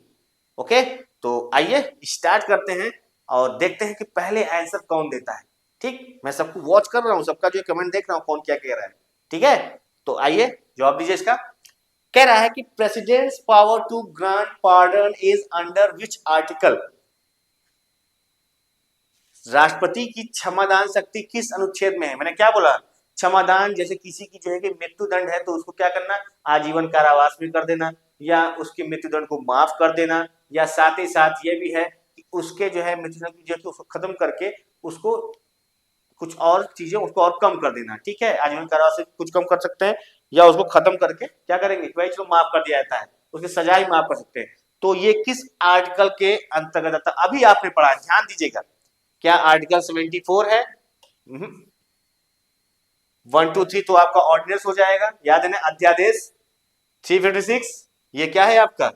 ओके, तो आइए स्टार्ट करते हैं और देखते हैं कि पहले आंसर कौन देता है। ठीक, मैं सबको वॉच कर रहा हूं, सबका जो कमेंट देख रहा हूं, कौन क्या कह रहा है। ठीक है, तो आइए जवाब दीजिए इसका। कह रहा है कि president's power to grant pardon is under which article, राष्ट्रपति की क्षमादान शक्ति किस अनुच्छेद में है। मैंने क्या बोला, क्षमादान, जैसे किसी की जो है कि मृत्यु दंड है तो उसको क्या करना, आजीवन कारावास में कर देना, या उसके मृत्यु दंड को माफ कर देना, या साथ ही साथ ये भी है कि उसके जो है मृत्यु दंड जो है उसको खत्म करके उसको कुछ और चीजें उसको और कम कर देना। ठीक है, आजीवन कारावास से कुछ कम कर सकते हैं, या उसको खत्म करके क्या करेंगे, भाई चलो माफ कर दिया जाता है, उसकी सजा ही माफ कर सकते हैं। तो ये किस आर्टिकल के अंतर्गत आता है, अभी आपने पढ़ा, ध्यान दीजिएगा। क्या आर्टिकल 74 है? 1 2 3 तो आपका ऑर्डिनेंस हो जाएगा, याद है ना, अध्यादेश। 356 ये क्या है आपका,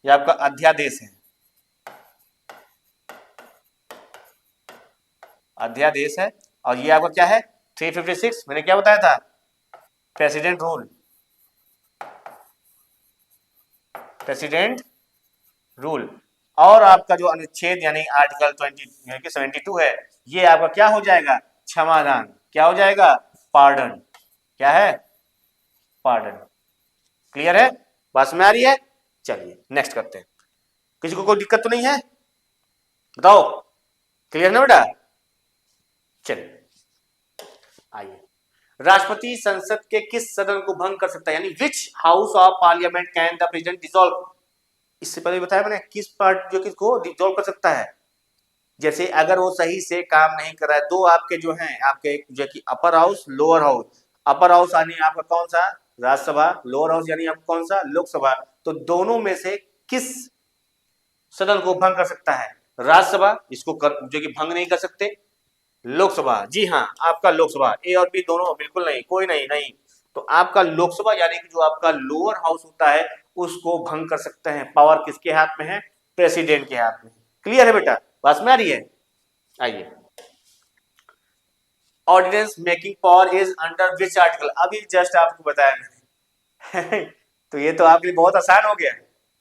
ये आपका अध्यादेश है, अध्यादेश है। और ये आपका क्या है, 356 मैंने क्या बताया था, प्रेसिडेंट रूल, प्रेसिडेंट रूल। और आपका जो अनुच्छेद यानी आर्टिकल 72 है, ये आपका क्या हो जाएगा, क्षमादान। क्या हो जाएगा, पार्डन। क्या है, पार्डन। क्लियर है, बात में आ रही है। चलिए नेक्स्ट करते हैं, किसी को कोई दिक्कत तो नहीं है, बताओ, क्लियर ना बेटा। चलिए आइए, राष्ट्रपति संसद के किस सदन को भंग कर सकता है, यानी विच house of parliament can the president dissolve. इससे पहले बताया मैंने, किस पार्ट जो किसको डिसॉल्व कर सकता है। जैसे अगर वो सही से काम नहीं कर रहा है, दो आपके जो हैं आपके जो कि upper house lower house, upper house यानी आपका कौन सा राज्यसभा, लोअर हाउस यानी आपका कौन सा लोकसभा, तो दोनों में से किस सदन को भंग कर सकता है, राज्यसभा इसको जो कि भंग नहीं कर सकते, लोकसभा, जी हाँ आपका लोकसभा, ए और बी दोनों बिल्कुल नहीं, कोई नहीं नहीं, तो आपका लोकसभा यानी कि जो आपका लोअर हाउस होता है उसको भंग कर सकते हैं। पावर किसके हाथ में है, प्रेसिडेंट के हाथ में। क्लियर है बेटा, बस में आ रही है। आइए, ordinance making power is under which article, अभी जस्ट आपको बताया मैंने तो ये तो आपके लिए बहुत आसान हो गया,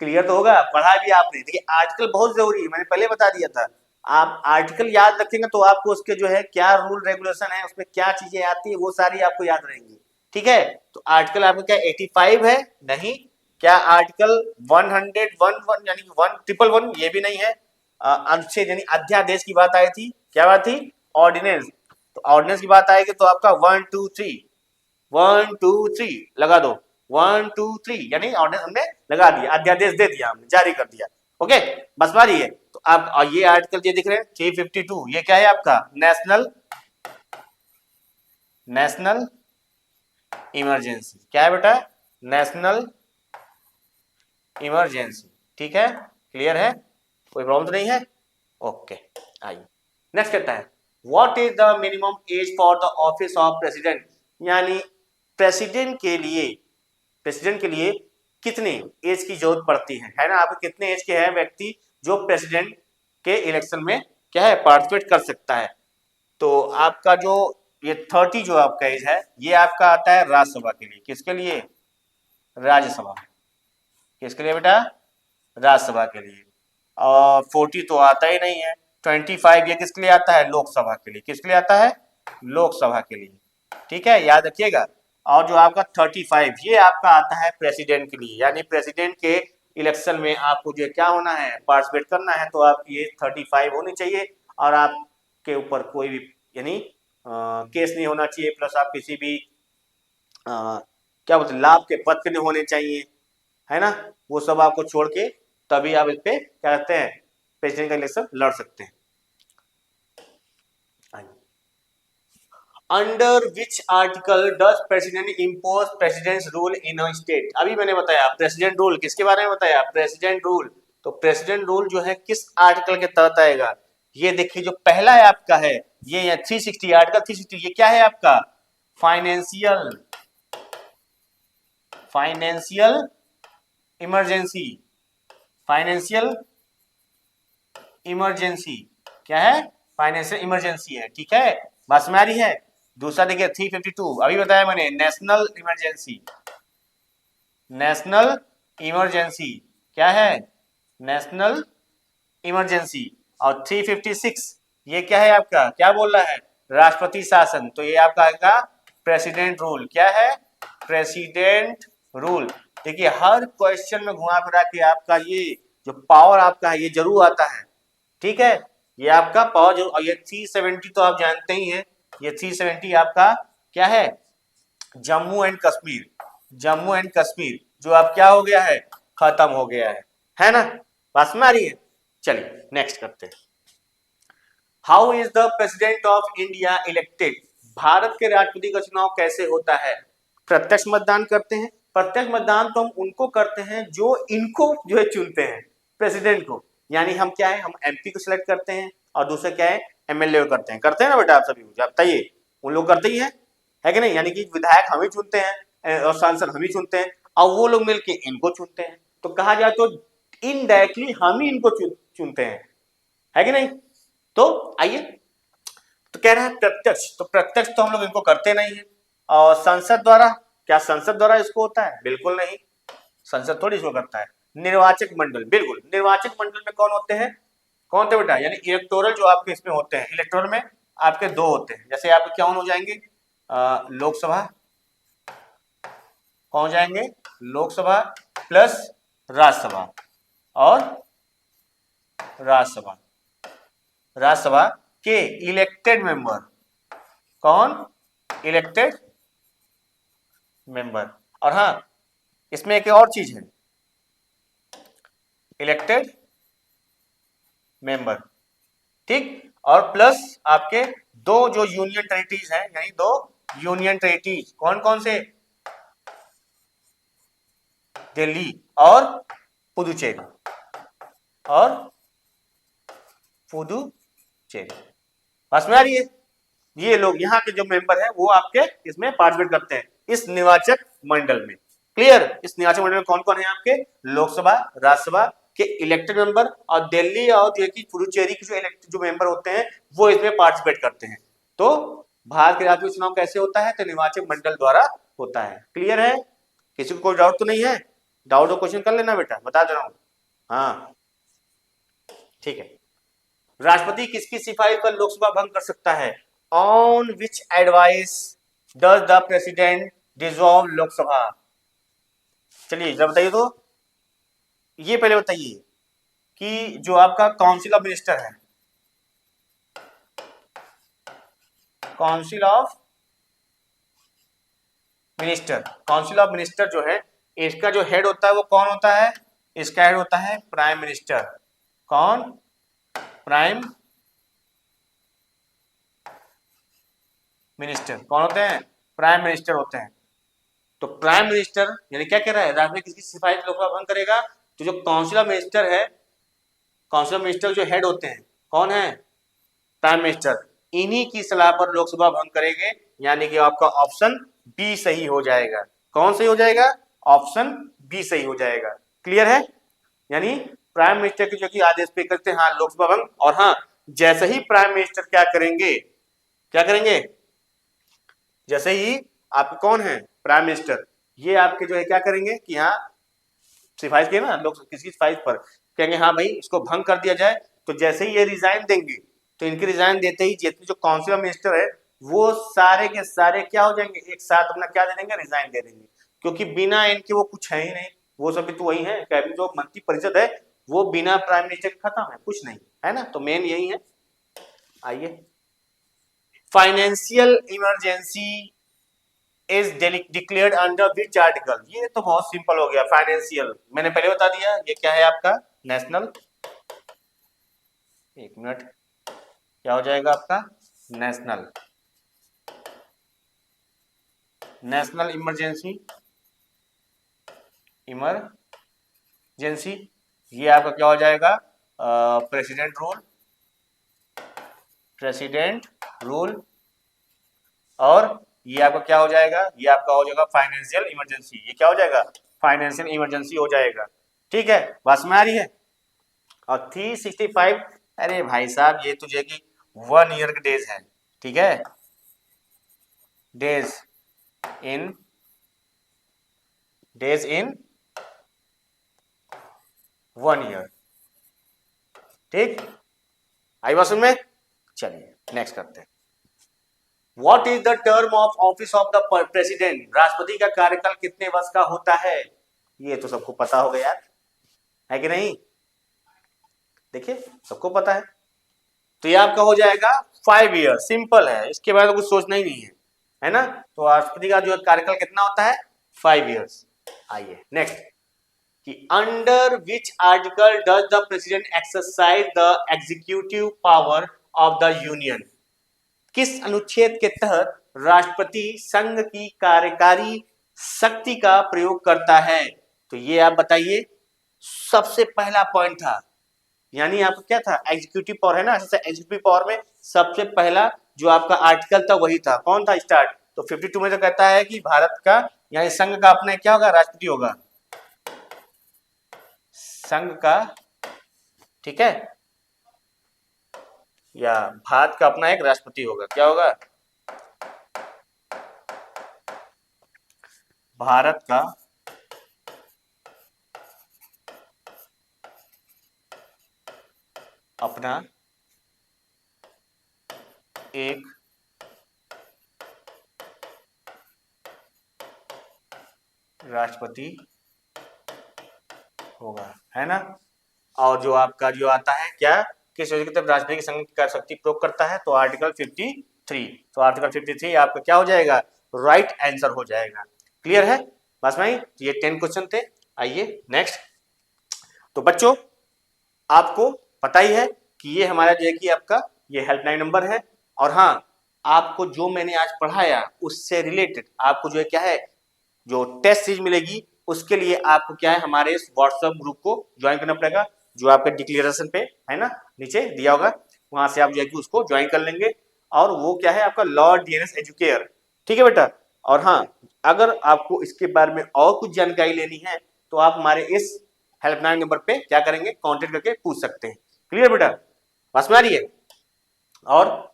क्लियर तो होगा, पढ़ा भी आपने। देखिए आर्टिकल बहुत जरूरी है, मैंने पहले बता दिया था, आप आर्टिकल याद रखेंगे तो आपको उसके जो है क्या रूल रेगुलेशन है, उसमें क्या चीजें आती है वो सारी आपको याद रहेंगी। ठीक है, तो आर्टिकल आपका क्या 85 है, नहीं, क्या आर्टिकल 111 यानी 1111 ये भी नहीं है, अनुच्छेद यानी अध्यादेश की बात आई थी, क्या बात थी, ऑर्डिनेंस, तो ऑर्डिनेंस की बात आएगी तो आपका 1 2 3 लगा दो, 1 2 3 यानी ऑर्डिनेंस हमने लगा दिया, अध्यादेश दे दिया हमने, जारी कर दिया। ओके, बस बारी है। तो आप ये आर्टिकल ये दिख रहे हैं 352, ये क्या है आपका नेशनल इमरजेंसी, क्या है बेटा, नेशनल इमरजेंसी। ठीक है, क्लियर है, कोई प्रॉब्लम तो नहीं है। ओके, आइए नेक्स्ट कहता है what is the minimum age for the office of president, यानी प्रेसिडेंट के लिए कितने एज की जरूरत पड़ती है ना, आप कितने एज के हैं व्यक्ति जो प्रेसिडेंट के इलेक्शन में क्या है पार्टिसिपेट कर सकता है। तो आपका जो ये 30 जो आपका एज है ये आपका आता है राज्यसभा के लिए, किसके लिए, राज्यसभा, किसके लिए बेटा, राज्यसभा के लिए। और 40 तो आता ही नहीं है, 25 ये किसके लिए आता है, लोकसभा के लिए, किसके लिए आता है, लोकसभा के लिए। ठीक है, याद रखिएगा। और जो आपका 35 ये आपका आता है प्रेसिडेंट के लिए, यानी प्रेसिडेंट के इलेक्शन में आपको जो क्या होना है पार्टिसिपेट करना है, तो आप ये 35 होनी चाहिए, और आपके ऊपर कोई भी यानी केस नहीं होना चाहिए, प्लस आप किसी भी क्या बोलते लाभ के पत्र नहीं होने चाहिए, है ना, वो सब आपको छोड़ के तभी आप इस पे क्या कहते हैं प्रेसिडेंट का इलेक्शन लड़ सकते हैं। Under which article does president impose president rule in a state, अभी मैंने बताया प्रेसिडेंट रूल किसके बारे में बताया, प्रेसिडेंट रूल, तो प्रेसिडेंट रूल जो है किस आर्टिकल के तहत आएगा, ये देखिए जो पहला है आपका है ये 360 आर्टिकल 360, ये क्या है आपका फाइनेंशियल इमरजेंसी, फाइनेंशियल इमरजेंसी, क्या है, फाइनेंशियल इमरजेंसी है। ठीक है, बस में आ रही है। दूसरा देखिए 352 अभी बताया मैंने नेशनल इमरजेंसी, नेशनल इमरजेंसी क्या है, नेशनल इमरजेंसी। और 356 ये क्या है आपका, क्या बोल रहा है, राष्ट्रपति शासन, तो ये आपका आएगा प्रेसिडेंट रूल, क्या है, प्रेसिडेंट रूल। देखिए हर क्वेश्चन में घुमा फिरा के आपका ये जो पावर आपका है ये जरूर आता है। ठीक है, ये आपका पावर जो, और ये 370 तो आप जानते ही हैं, ये 370 आपका क्या है, जम्मू एंड कश्मीर, जम्मू एंड कश्मीर जो अब क्या हो गया है, खत्म हो गया है ना, बस में आ रही है। चलिए नेक्स्ट करते हैं, how is the president of India elected, Bharat के राष्ट्रपति का चुनाव कैसे होता है, प्रत्यक्ष मतदान करते हैं, प्रत्यक्ष मतदान तो हम उनको करते हैं जो इनको जो है चुनते हैं प्रेसिडेंट को, यानी हम क्या है, हम एमपी को सिलेक्ट करते हैं और दूसरे क्या है एमएलए को करते हैं ना बेटा, आप सभी मुझे बताइए, उन लोग करते ही है कि नहीं, यानी कि विधायक हम ही चुनते हैं और सांसद हम ही चुनते हैं, और वो लोग मिलके इनको चुनते हैं, तो कहा जाए तो इनडायरेक्टली हम ही इनको चुनते हैं, है कि नहीं। तो आइए, तो कह रहा है प्रत्यक्ष, तो प्रत्यक्ष तो हम लोग इनको करते नहीं है, और संसद द्वारा, क्या संसद द्वारा इसको होता है, बिल्कुल नहीं, संसद थोड़ी इसको करता है। निर्वाचक मंडल, बिल्कुल, निर्वाचक मंडल में कौन होते हैं, कौन थे बेटा, यानी इलेक्टोरल जो आपके इसमें होते हैं, इलेक्टोरल में आपके दो होते हैं, जैसे आपके क्या हो जाएंगे लोकसभा, कौन हो जाएंगे, लोकसभा प्लस राज्यसभा, और राज्यसभा के इलेक्टेड मेंबर, कौन, इलेक्टेड मेंबर। और हाँ, इसमें एक और चीज है, इलेक्टेड मेंबर, ठीक। और प्लस आपके दो जो यूनियन टेरिटरीज हैं, यानी दो यूनियन टेरिटरीज, कौन कौन से, दिल्ली और पुदुचेरी, और पुदुचेरी। पास में आ रही है, ये लोग यहाँ के जो मेंबर हैं वो आपके इसमें पार्टिसिपेट करते हैं इस निर्वाचक मंडल में। क्लियर। इस निर्वाचक मंडल में कौन कौन है आपके, लोकसभा राज्यसभा के इलेक्टेड मेंबर, और दिल्ली और पुदुचेरी के जो इलेक्टेड जो मेंबर होते हैं वो इसमें पार्टिसिपेट करते हैं। तो भारत के राष्ट्रीय चुनाव कैसे होता है, तो निर्वाचक मंडल द्वारा होता है। क्लियर है, किसी को कोई डाउट तो नहीं है? डाउट हो क्वेश्चन कर लेना बेटा, बता दे रहा हूं। हाँ ठीक है। राष्ट्रपति किसकी सिफारिश पर लोकसभा भंग कर सकता है? On which advice does the president dissolve Lok Sabha? चलिए जरा बताइए तो, ये पहले बताइए कि जो आपका काउंसिल ऑफ मिनिस्टर है, काउंसिल ऑफ मिनिस्टर जो है, इसका जो हेड होता है वो कौन होता है? इसका हेड होता है प्राइम मिनिस्टर। कौन? Prime minister. कौन होते हैं? प्राइम मिनिस्टर होते हैं। तो प्राइम मिनिस्टर यानी क्या कह रहा है, राष्ट्रपति किसकी सिफारिश लोकसभा भंग करेगा? तो जो काउंसिल ऑफ मिनिस्टर है, काउंसिल ऑफ मिनिस्टर जो हेड होते हैं, कौन है? Prime minister. इन्हीं की सलाह पर लोकसभा भंग करेंगे, यानी कि आपका ऑप्शन बी सही हो जाएगा। कौन सही हो जाएगा? ऑप्शन बी सही हो जाएगा। क्लियर है? यानी प्राइम मिनिस्टर के जो कि आदेश पे करते हैं हाँ लोकसभा भंग। और हाँ, जैसे ही प्राइम मिनिस्टर क्या करेंगे, जैसे ही आप कौन है प्राइम मिनिस्टर, ये आपके जो है क्या करेंगे कि हाँ सिफारिश किए ना लोग किसकी सिफारिश पर, कहेंगे हाँ भाई इसको भंग कर दिया जाए। तो जैसे ही ये रिजाइन देंगे, तो इनके रिजाइन देते ही जितने जो काउंसिल ऑफ मिनिस्टर है वो सारे के सारे क्या हो जाएंगे, एक साथ अपना क्या दे देंगे, रिजाइन दे देंगे। क्योंकि बिना इनके वो कुछ है ही नहीं, वो सभी तो वही है, कैबिनेट जो मंत्री परिषद है वो बिना प्राइम मिनिस्टर के खत्म है, कुछ नहीं है ना। तो मेन यही है। आइए, financial emergency is declared under which article? ये तो बहुत सिंपल हो गया, फाइनेंशियल मैंने पहले बता दिया, ये क्या है आपका नेशनल, एक मिनट, क्या हो जाएगा आपका नेशनल इमरजेंसी। ये आपका क्या हो जाएगा, प्रेसिडेंट रूल। और ये आपका क्या हो जाएगा, ये आपका हो जाएगा फाइनेंशियल इमरजेंसी। ये क्या हो जाएगा, फाइनेंशियल इमरजेंसी हो जाएगा। ठीक है, बस में आ रही है। और 365, अरे भाई साहब ये तुझे की 1 ईयर के डेज है, ठीक है, डेज इन 1 ईयर। ठीक, आई बात में। चलिए नेक्स्ट करते हैं। What is the term of office of the president? राष्ट्रपति का कार्यकाल कितने वर्ष का होता है? ये तो सबको पता होगा यार, है कि नहीं? देखिए सबको पता है। तो ये आपका हो जाएगा 5 ईयर, सिंपल है, इसके बाद तो कुछ सोचना ही नहीं है ना। तो राष्ट्रपति का जो कार्यकाल कितना होता है, 5 ईयर्स। आइए नेक्स्ट, कि under which article does the president exercise the executive power of the union? किस अनुच्छेद के तहत राष्ट्रपति संघ की कार्यकारी शक्ति का प्रयोग करता है? तो ये आप बताइए, सबसे पहला पॉइंट था, यानी आपका क्या था, एग्जीक्यूटिव पावर है ना। एग्जीक्यूटिव पावर में सबसे पहला जो आपका आर्टिकल था वही था, कौन था, स्टार्ट। तो 52 में जो कहता है कि भारत का यानी संघ का अपना क्या होगा, राष्ट्रपति होगा, संघ का, ठीक है, या भारत का अपना एक राष्ट्रपति होगा, क्या होगा, भारत का अपना एक राष्ट्रपति होगा, है ना। और जो आपका जो आता है क्या, किस वजह की तरफ राष्ट्रपति की संघ की शक्ति प्रयोग करता है, तो आर्टिकल 53। तो आर्टिकल 53 आपका क्या हो जाएगा, राइट आंसर हो जाएगा। क्लियर है बस भाई? ये 10 क्वेश्चन थे। आइए नेक्स्ट। तो बच्चों आपको पता ही है कि ये हमारा जो है कि आपका ये हेल्पलाइन नंबर है, और हाँ आपको जो मैंने आज पढ़ाया उससे रिलेटेड आपको जो है क्या है, जो टेस्ट सीरीज मिलेगी उसके लिए आपको क्या है हमारे इस व्हाट्सएप ग्रुप को ज्वाइन करना पड़ेगा, जो आपके डिक्लेरेशन पे है ना नीचे दिया होगा, वहां से आप जो है कि उसको ज्वाइन कर लेंगे। और वो क्या है आपका लॉ डीएनएस एजुकेयर, ठीक है बेटा। और हाँ अगर आपको इसके बारे में और कुछ जानकारी लेनी है तो आप हमारे इस हेल्पलाइन नंबर पे क्या करेंगे, कांटेक्ट करके पूछ सकते हैं। क्लियर बेटा, बस में आ रही है? और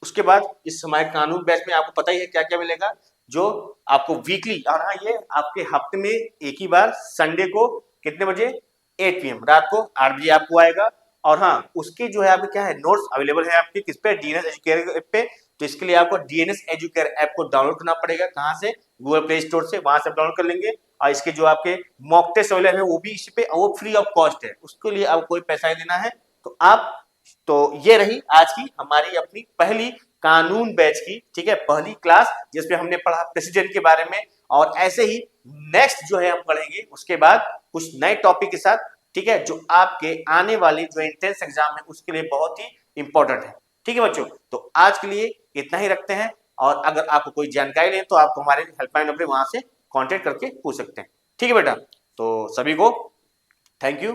उसके बाद इस हमारे कानून बैच में आपको पता ही है क्या क्या मिलेगा, जो आपको वीकली, और हाँ ये आपके हफ्ते में एक ही बार संडे को कितने बजे, 8 PM रात को 8 बजे आपको आएगा। और हाँ उसके जो है आपके क्या है नोट्स अवेलेबल है आपके किस पे, डीएनएस एजुकेयर ऐप पे। तो इसके लिए आपको डीएनएस एजुकेयर ऐप को डाउनलोड करना पड़ेगा, कहाँ से, गूगल प्ले स्टोर से, वहां से डाउनलोड कर लेंगे। और इसके जो आपके मॉक टेस्ट अवेलेबल है वो भी इस पे, वो फ्री ऑफ कॉस्ट है, उसके लिए आपको कोई पैसा नहीं देना है। तो आप, तो ये रही आज की हमारी अपनी पहली कानून बैच की, ठीक है, पहली क्लास जिसमें हमने पढ़ा प्रेसिडेंट के बारे में। और ऐसे ही नेक्स्ट जो है हम पढ़ेंगे उसके बाद कुछ नए टॉपिक के साथ, ठीक है, जो आपके आने वाली जो एंट्रेंस एग्जाम है उसके लिए बहुत ही इंपॉर्टेंट है। ठीक है बच्चों, तो आज के लिए इतना ही रखते हैं। और अगर आपको कोई जानकारी लें तो आप हमारे हेल्पलाइन नंबर वहां से कांटेक्ट करके पूछ सकते हैं। ठीक है बेटा, तो सभी को thank you.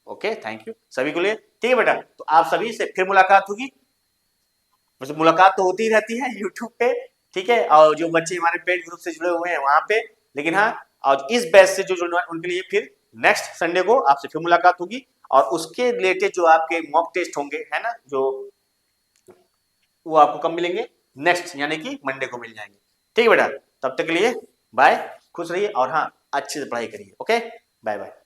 Okay thank you सभी को लिए। ठीक है बेटा, तो आप सभी से फिर मुलाकात होगी, वैसे मुलाकात तो होती ही रहती है यूट्यूब पे, ठीक है, और जो बच्चे हमारे पेड ग्रुप से जुड़े हुए हैं वहां पे। लेकिन हाँ, और इस बैच से जो जुड़े हैं उनके लिए फिर नेक्स्ट संडे को आपसे फिर मुलाकात होगी, और उसके रिलेटेड जो आपके मॉक टेस्ट होंगे है ना, जो वो आपको कब मिलेंगे, नेक्स्ट यानी कि मंडे को मिल जाएंगे। ठीक है बेटा, तब तक के लिए बाय, खुश रहिए, और हाँ अच्छे से पढ़ाई करिए। Okay bye bye.